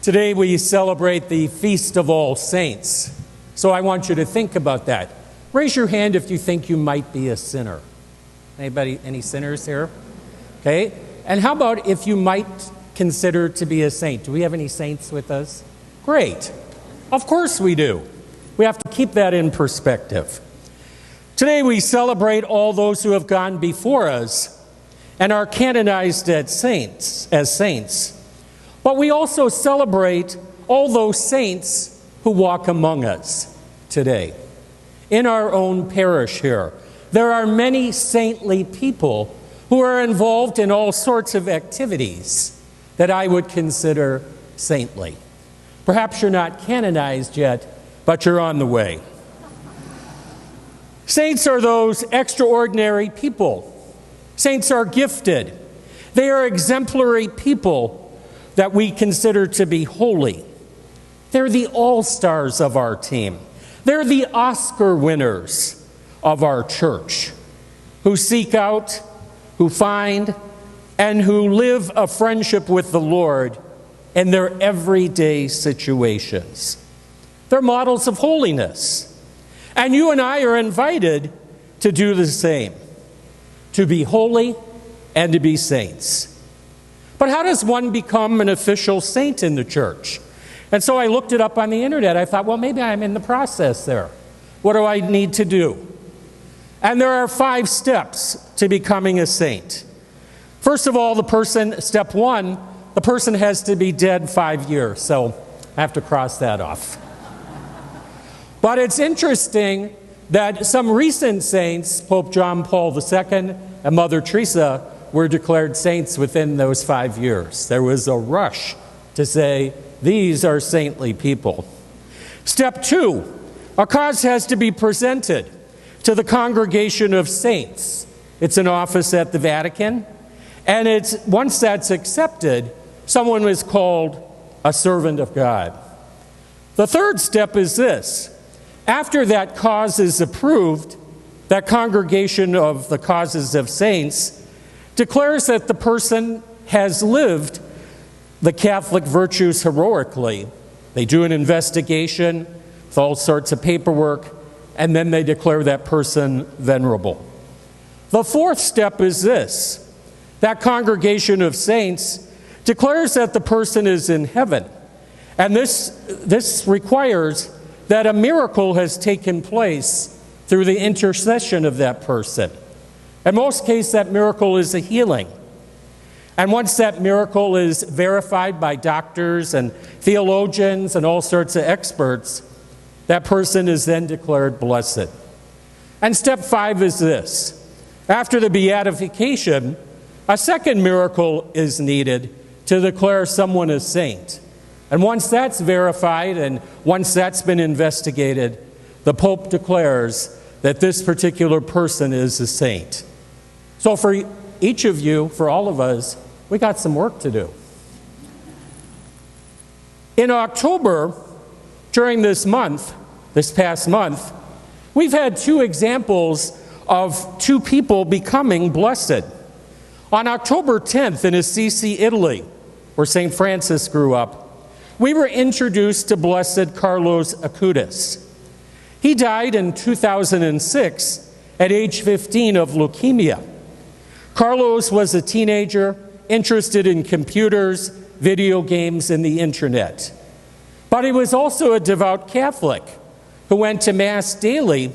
Today we celebrate the Feast of All Saints. So I want you to think about that. Raise your hand if you think you might be a sinner. Anybody, any sinners here? Okay. And how about if you might consider to be a saint? Do we have any saints with us? Great. Of course we do. We have to keep that in perspective. Today we celebrate all those who have gone before us and are canonized as saints. But we also celebrate all those saints who walk among us today. In our own parish here, there are many saintly people who are involved in all sorts of activities that I would consider saintly. Perhaps you're not canonized yet, but you're on the way. Saints are those extraordinary people. Saints are gifted. They are exemplary people that we consider to be holy. They're the all-stars of our team. They're the Oscar winners of our church, who seek out, who find, and who live a friendship with the Lord in their everyday situations. They're models of holiness. And you and I are invited to do the same, to be holy and to be saints. But how does one become an official saint in the church? And so I looked it up on the internet. I thought, well, maybe I'm in the process there. What do I need to do? And there are 5 steps to becoming a saint. First of all, step 1, the person has to be dead 5 years. So I have to cross that off. But it's interesting that some recent saints, Pope John Paul II and Mother Teresa, were declared saints within those 5 years. There was a rush to say, these are saintly people. Step 2, a cause has to be presented to the Congregation of Saints. It's an office at the Vatican, and once that's accepted, someone is called a servant of God. The third step is this. After that cause is approved, that Congregation of the Causes of Saints declares that the person has lived the Catholic virtues heroically. They do an investigation with all sorts of paperwork, and then they declare that person venerable. The fourth step is this. That Congregation of Saints declares that the person is in heaven. And this requires that a miracle has taken place through the intercession of that person. In most cases, that miracle is a healing. And once that miracle is verified by doctors and theologians and all sorts of experts, that person is then declared blessed. And step 5 is this. After the beatification, a second miracle is needed to declare someone a saint. And once that's verified and once that's been investigated, the Pope declares that this particular person is a saint. So for each of you, for all of us, we got some work to do. In October, during this past month, we've had 2 examples of 2 people becoming blessed. On October 10th in Assisi, Italy, where St. Francis grew up, we were introduced to Blessed Carlos Acutis. He died in 2006 at age 15 of leukemia. Carlos was a teenager interested in computers, video games, and the internet. But he was also a devout Catholic who went to Mass daily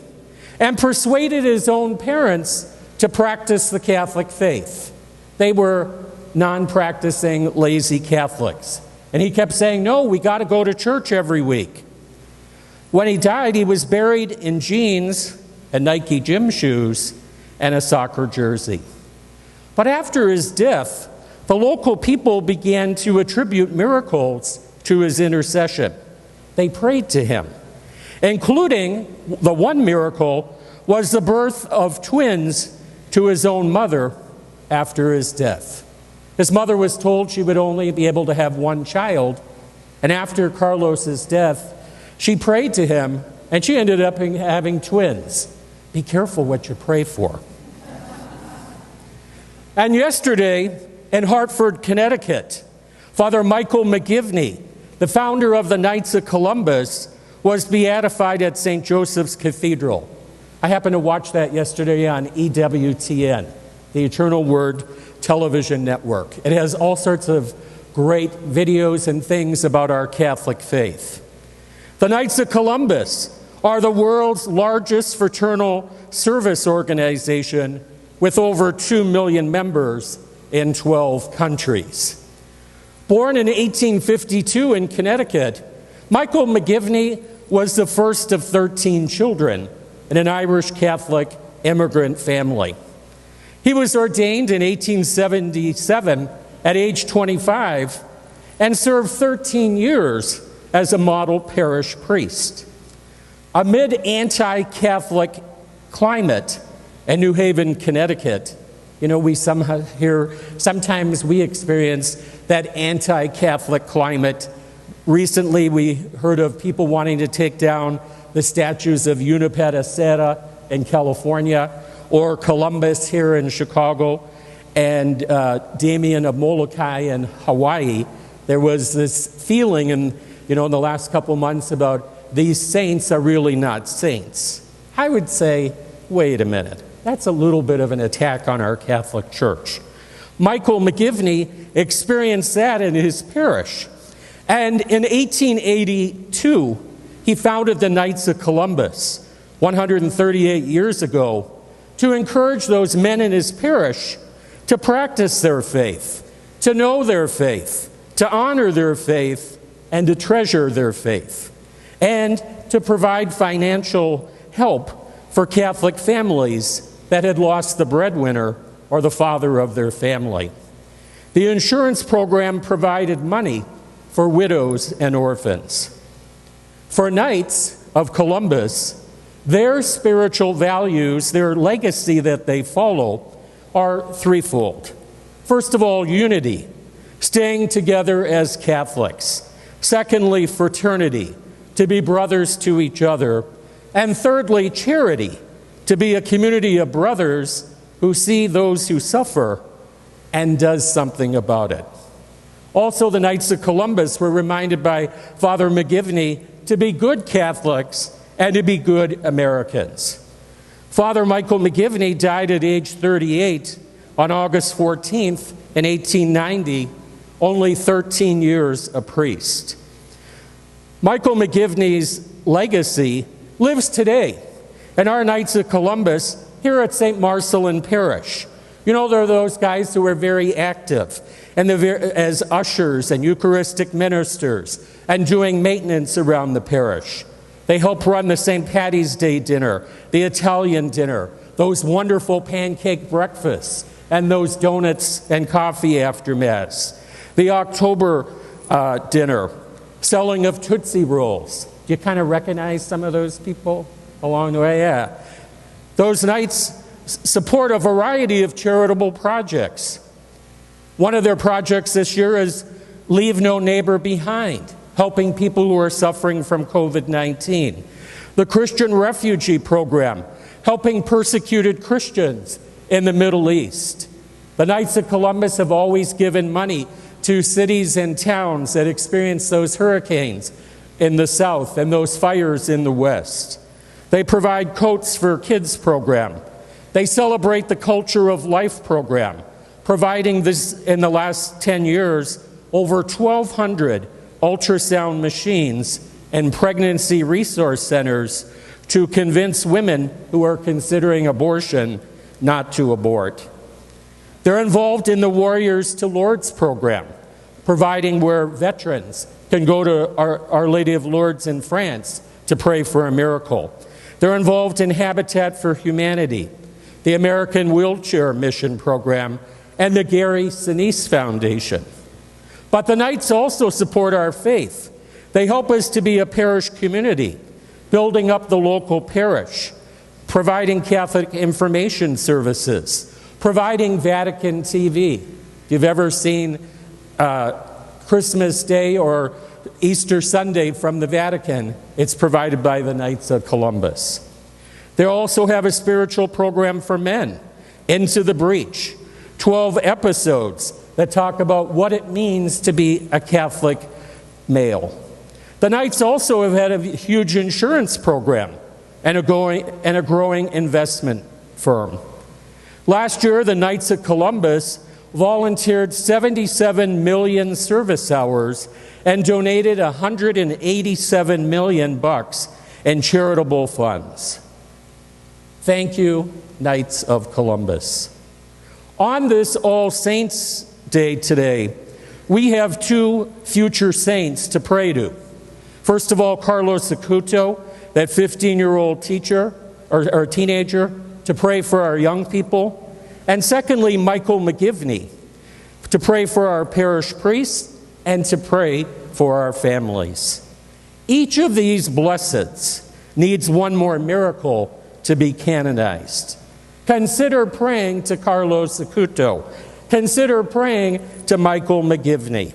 and persuaded his own parents to practice the Catholic faith. They were non-practicing, lazy Catholics. And he kept saying, no, we got to go to church every week. When he died, he was buried in jeans and Nike gym shoes and a soccer jersey. But after his death, the local people began to attribute miracles to his intercession. They prayed to him, including the one miracle was the birth of twins to his own mother after his death. His mother was told she would only be able to have one child, and after Carlos's death, she prayed to him, and she ended up having twins. Be careful what you pray for. And yesterday in Hartford, Connecticut, Father Michael McGivney the founder of the Knights of Columbus, was beatified at St. Joseph's Cathedral. I happened to watch that yesterday on EWTN, the Eternal Word television network. It has all sorts of great videos and things about our Catholic faith. The Knights of Columbus are the world's largest fraternal service organization with over 2 million members in 12 countries. Born in 1852 in Connecticut, Michael McGivney was the first of 13 children in an Irish Catholic immigrant family. He was ordained in 1877 at age 25 and served 13 years as a model parish priest. Amid anti-Catholic climate in New Haven, Connecticut, sometimes we experience that anti-Catholic climate. Recently, we heard of people wanting to take down the statues of Unipeta Serra in California, or Columbus here in Chicago, and Damien of Molokai in Hawaii. There was this feeling in the last couple months about these saints are really not saints. I would say, wait a minute. That's a little bit of an attack on our Catholic Church. Michael McGivney experienced that in his parish. And in 1882, he founded the Knights of Columbus, 138 years ago, to encourage those men in his parish to practice their faith, to know their faith, to honor their faith, and to treasure their faith, and to provide financial help for Catholic families that had lost the breadwinner or the father of their family. The insurance program provided money for widows and orphans. For Knights of Columbus, their spiritual values, their legacy that they follow, are threefold. First of all, unity, staying together as Catholics. Secondly, fraternity, to be brothers to each other. And thirdly, charity, to be a community of brothers who see those who suffer and does something about it. Also, the Knights of Columbus were reminded by Father McGivney to be good Catholics and to be good Americans. Father Michael McGivney died at age 38 on August 14th in 1890, only 13 years a priest. Michael McGivney's legacy lives today in our Knights of Columbus here at St. Marcelline Parish. There are those guys who are very active as ushers and Eucharistic ministers and doing maintenance around the parish. They help run the St. Patty's Day dinner, the Italian dinner, those wonderful pancake breakfasts, and those donuts and coffee after Mass. The October dinner, selling of Tootsie Rolls. Do you kind of recognize some of those people along the way? Yeah. Those Knights support a variety of charitable projects. One of their projects this year is Leave No Neighbor Behind, helping people who are suffering from COVID-19. The Christian Refugee Program, helping persecuted Christians in the Middle East. The Knights of Columbus have always given money to cities and towns that experience those hurricanes in the south and those fires in the west. They provide Coats for Kids program. They celebrate the Culture of Life program, providing this in the last 10 years over 1,200 ultrasound machines and pregnancy resource centers to convince women who are considering abortion not to abort. They're involved in the Warriors to Lourdes program, providing where veterans can go to Our Lady of Lourdes in France to pray for a miracle. They're involved in Habitat for Humanity, the American Wheelchair Mission Program, and the Gary Sinise Foundation. But the Knights also support our faith. They help us to be a parish community, building up the local parish, providing Catholic information services, providing Vatican TV. If you've ever seen Christmas Day or Easter Sunday from the Vatican, it's provided by the Knights of Columbus. They also have a spiritual program for men, Into the Breach, 12 episodes that talk about what it means to be a Catholic male. The Knights also have had a huge insurance program and a growing investment firm. Last year, the Knights of Columbus volunteered 77 million service hours and donated $187 million in charitable funds. Thank you, Knights of Columbus. On this All Saints Day today, we have two future saints to pray to. First of all, Carlos Acuto, that 15-year-old teacher or teenager, to pray for our young people. And secondly, Michael McGivney, to pray for our parish priests and to pray for our families. Each of these blesseds needs one more miracle to be canonized. Consider praying to Carlos Acuto. Consider praying to Michael McGivney.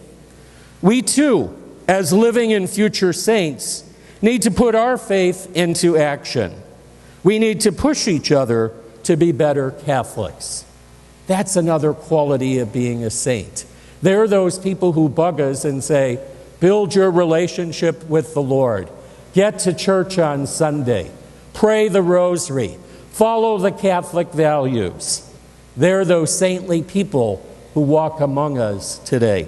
We too, as living and future saints, need to put our faith into action. We need to push each other to be better Catholics. That's another quality of being a saint. They're those people who bug us and say, build your relationship with the Lord. Get to church on Sunday. Pray the rosary. Follow the Catholic values. They're those saintly people who walk among us today.